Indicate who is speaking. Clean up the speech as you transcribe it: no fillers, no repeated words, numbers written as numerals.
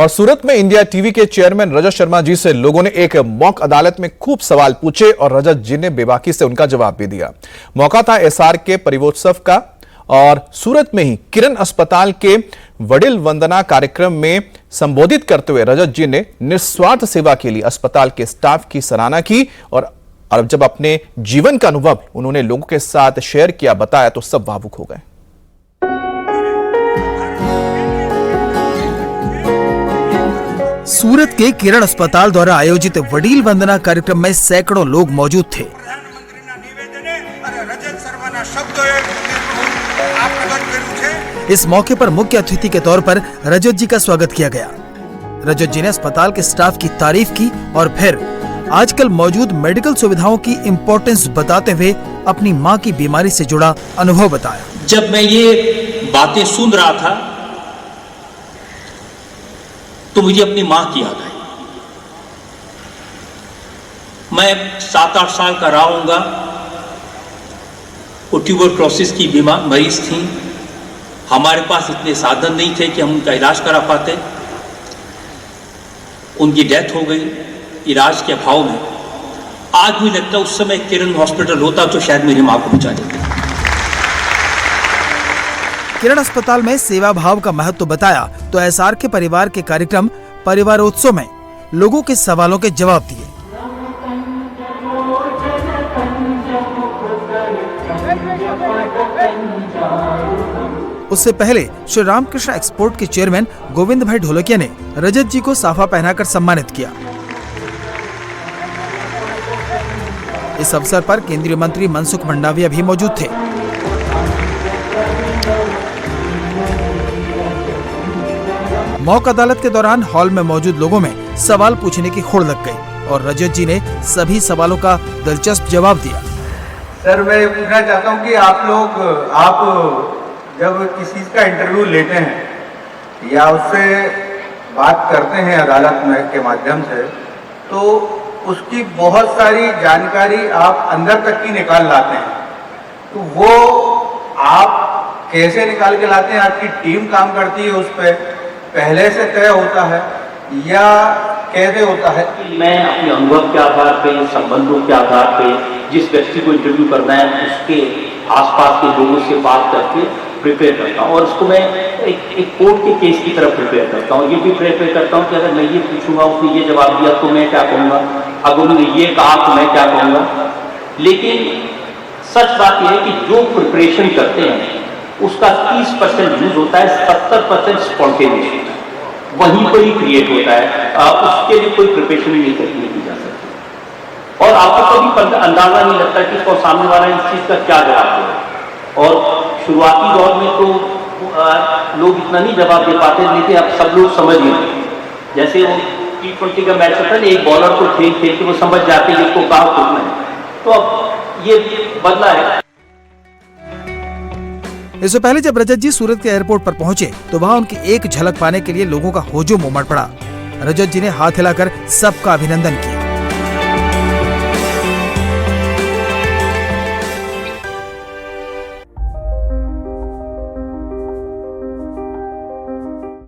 Speaker 1: और सूरत में India TV के चेयरमैन रजत शर्मा जी से लोगों ने एक मॉक अदालत में खूब सवाल पूछे और रजत जी ने बेबाकी से उनका जवाब भी दिया। मौका था एसआर के परिवोत्सव का और सूरत में ही किरण अस्पताल के वडिल वंदना कार्यक्रम में संबोधित करते हुए रजत जी ने निस्वार्थ सेवा के लिए अस्पताल के स्टाफ की सराहना की और जब अपने जीवन का अनुभव उन्होंने लोगों के साथ शेयर किया, बताया तो सब भावुक हो गए।
Speaker 2: सूरत के किरण अस्पताल द्वारा आयोजित वडील वंदना कार्यक्रम में सैकड़ों लोग मौजूद थे। इस मौके पर मुख्य अतिथि के तौर पर रजत जी का स्वागत किया गया। रजत जी ने अस्पताल के स्टाफ की तारीफ की और फिर आजकल मौजूद मेडिकल सुविधाओं की इम्पोर्टेंस बताते हुए अपनी मां की बीमारी से जुड़ा अनुभव बताया।
Speaker 3: जब मैं ये बातें सुन रहा था तो मुझे अपनी मां की याद आई। मैं 7-8 साल का रहा हूंगा। वो ट्यूबरक्लोसिस की मरीज थी। हमारे पास इतने साधन नहीं थे कि हम उनका इलाज करा पाते। उनकी डेथ हो गई इलाज के अभाव में। आज मुझे लगता है उस समय किरण हॉस्पिटल होता तो शायद मेरी मां को बचा देता।
Speaker 2: किरण अस्पताल में सेवा भाव का महत्व बताया तो एसआर के परिवार के कार्यक्रम परिवारोत्सव में लोगों के सवालों के जवाब दिए। उससे पहले श्री रामकृष्ण एक्सपोर्ट के चेयरमैन गोविंद भाई ढोलकिया ने रजत जी को साफा पहनाकर सम्मानित किया। इस अवसर पर केंद्रीय मंत्री मनसुख मंडाविया भी मौजूद थे। मॉक अदालत के दौरान हॉल में मौजूद लोगों में सवाल पूछने की होड़ लग गई और रजत जी ने सभी सवालों का दिलचस्प जवाब दिया।
Speaker 4: सर, मैं पूछना चाहता हूं कि आप जब किसी का इंटरव्यू लेते हैं या उससे बात करते हैं अदालत में के माध्यम से, तो उसकी बहुत सारी जानकारी आप अंदर तक की निकाल लाते हैं। तो वो आप कैसे निकाल के लाते हैं? आपकी टीम काम करती है उस पर, पहले से तय होता है या कैसे होता है?
Speaker 3: मैं अपने अनुभव के आधार पे, संबंधों के आधार पे जिस व्यक्ति को इंटरव्यू करना है उसके आसपास के लोगों से बात करके प्रिपेयर करता हूँ और उसको मैं एक कोर्ट के केस की तरफ प्रिपेयर करता हूँ। ये भी प्रिपेयर करता हूँ कि अगर मैं ये पूछूंगा उसने ये जवाब दिया तो मैं क्या कहूँगा, अगर उन्होंने ये कहा तो मैं क्या कहूँगा। लेकिन सच बात यह है कि जो प्रिपरेशन करते हैं उसका 30% यूज होता है, 70% स्पॉन्टेनियस होता है, वहीं पर ही क्रिएट होता है। उसके लिए कोई प्रिपरेशन नहीं की जा सकती और आपको कभी अंदाजा नहीं लगता कि इसको सामने वाला इस चीज का क्या जवाब देगा। और शुरुआती दौर में तो लोग इतना नहीं जवाब दे पाते, लेकिन अब सब लोग समझ गए। जैसे वो T20 का मैच होता है, एक बॉलर को खेल के वो समझ जाते हैं इसको कहाँ खोलना है। तो अब ये बदला है।
Speaker 2: इससे पहले जब रजत जी सूरत के एयरपोर्ट पर पहुंचे तो वहां उनकी एक झलक पाने के लिए लोगों का हुजूम उमड़ पड़ा। रजत जी ने हाथ हिलाकर सबका अभिनंदन किया।